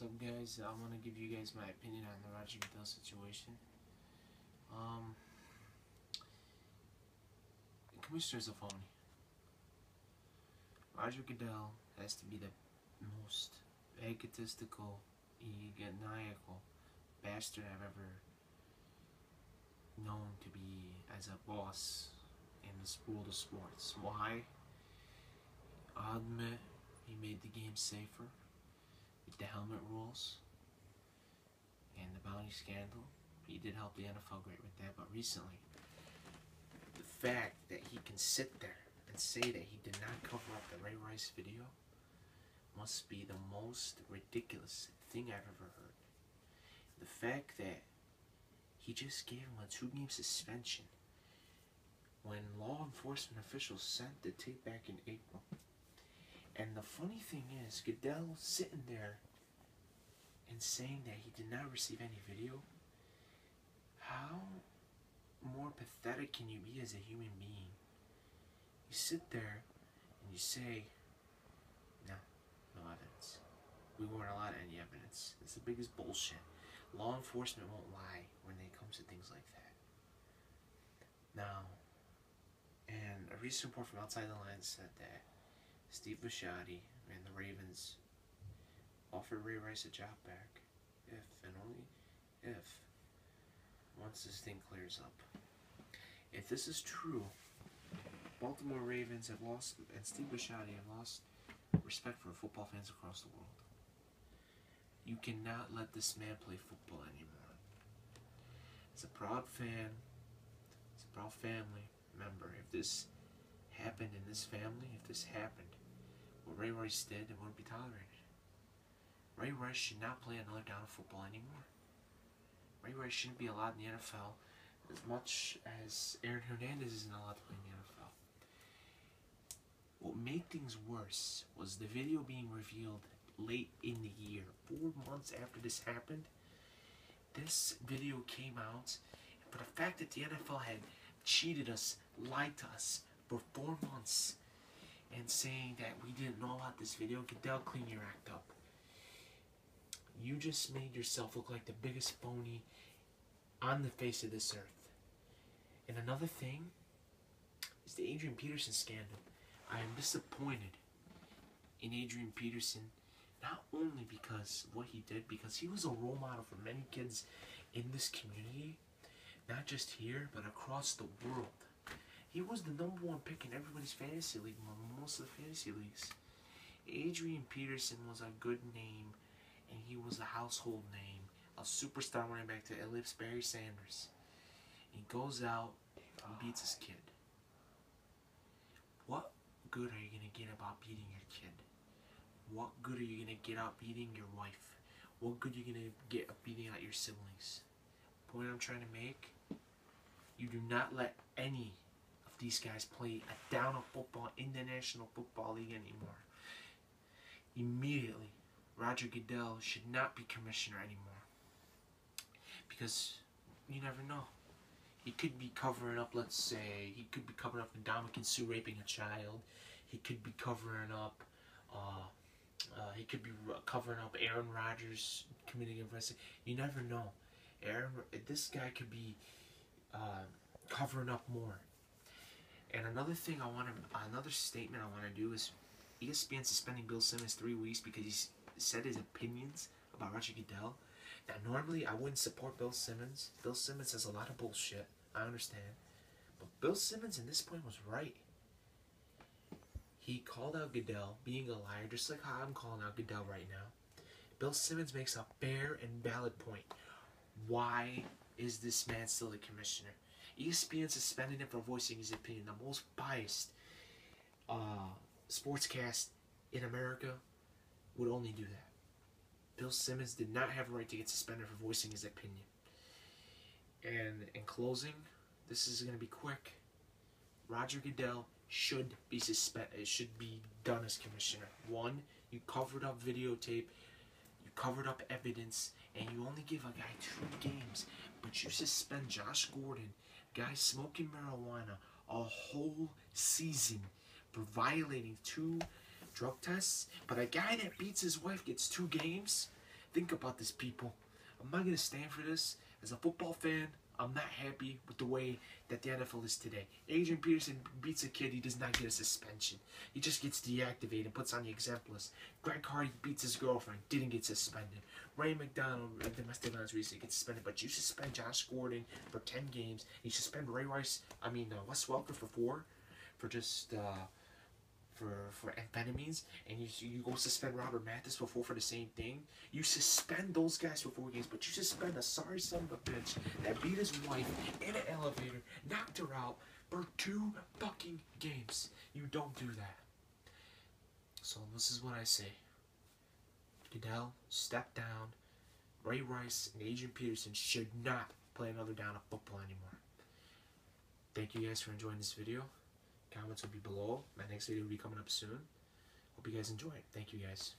What's up, guys? I want to give you guys my opinion on the Rodger Goodell situation. The commissioner's a phony. Rodger Goodell has to be the most egotistical, egomaniacal bastard I've ever known to be as a boss in this world of sports. Why? I'll admit he made the game safer with the helmet rules and the bounty scandal. He did help the NFL great with that, but recently, the fact that he can sit there and say that he did not cover up the Ray Rice video must be the most ridiculous thing I've ever heard. The fact that he just gave him a 2-game suspension when law enforcement officials sent the tape back in April. And the funny thing is, Goodell sitting there and saying that he did not receive any video. How more pathetic can you be as a human being? You sit there and you say, no evidence. We weren't allowed any evidence. It's the biggest bullshit. Law enforcement won't lie when it comes to things like that. Now, and a recent report from Outside the Lines said that Steve Bisciotti and the Ravens offered Ray Rice a job back if and only if once this thing clears up. If this is true, Baltimore Ravens have lost, and Steve Bisciotti have lost respect for football fans across the world. You cannot let this man play football anymore. As a proud fan, as a proud family member, if this happened in this family, if this happened, what Ray Rice did, it wouldn't be tolerated. Ray Rice should not play another down of football anymore. Ray Rice shouldn't be allowed in the NFL as much as Aaron Hernandez isn't allowed to play in the NFL. What made things worse was the video being revealed late in the year, 4 months after this happened. This video came out, but the fact that the NFL had cheated us, lied to us for 4 months, and saying that we didn't know about this video, Goodell, clean your act up. You just made yourself look like the biggest phony on the face of this earth. And another thing is the Adrian Peterson scandal. I am disappointed in Adrian Peterson, not only because of what he did, because he was a role model for many kids in this community, not just here, but across the world. He was the #1 pick in everybody's fantasy league, most of the fantasy leagues. Adrian Peterson was a good name, and he was a household name, a superstar running back to eclipse Barry Sanders. He goes out and beats his kid. What good are you going to get about beating your kid? What good are you going to get out beating your wife? What good are you going to get out beating out your siblings? The point I'm trying to make, you do not let any of these guys play a down of football in the National Football League anymore. Immediately, Rodger Goodell should not be commissioner anymore. Because you never know. He could be covering up, let's say, he could be covering up Ndamukong Suh raping a child. He could be covering up, Aaron Rodgers committing a violation. You never know. This guy could be covering up more. And another thing another statement I want to do is ESPN suspending Bill Simmons 3 weeks because he said his opinions about Rodger Goodell. Now, normally I wouldn't support Bill Simmons. Bill Simmons has a lot of bullshit. I understand. But Bill Simmons in this point was right. He called out Goodell being a liar, just like how I'm calling out Goodell right now. Bill Simmons makes a fair and valid point. Why is this man still the commissioner? ESPN suspended him for voicing his opinion. The most biased sportscast in America would only do that. Bill Simmons did not have a right to get suspended for voicing his opinion. And in closing, this is going to be quick. Rodger Goodell should be suspended. Should be done as commissioner. 1, you covered up videotape, you covered up evidence, and you only give a guy 2 games. But you suspend Josh Gordon, guy smoking marijuana, a whole season for violating 2 drug tests. But a guy that beats his wife gets 2 games. Think about this, people. I'm not going to stand for this. As a football fan, I'm not happy with the way that the NFL is today. Adrian Peterson beats a kid, he does not get a suspension. He just gets deactivated, puts on the exempt list. Greg Hardy beats his girlfriend, didn't get suspended. Ray McDonald, domestic violence recently, gets suspended, but you suspend Josh Gordon for 10 games. You suspend Wes Welker for 4, for just for amphetamines, and you go suspend Robert Mathis for 4 for the same thing. You suspend those guys for 4 games, but you suspend a sorry son of a bitch that beat his wife in an elevator, knocked her out for 2 fucking games. You don't do that. So this is what I say. Goodell, step down. Ray Rice and Adrian Peterson should not play another down of football anymore. Thank you guys for enjoying this video. Comments will be below. My next video will be coming up soon. Hope you guys enjoy it. Thank you guys.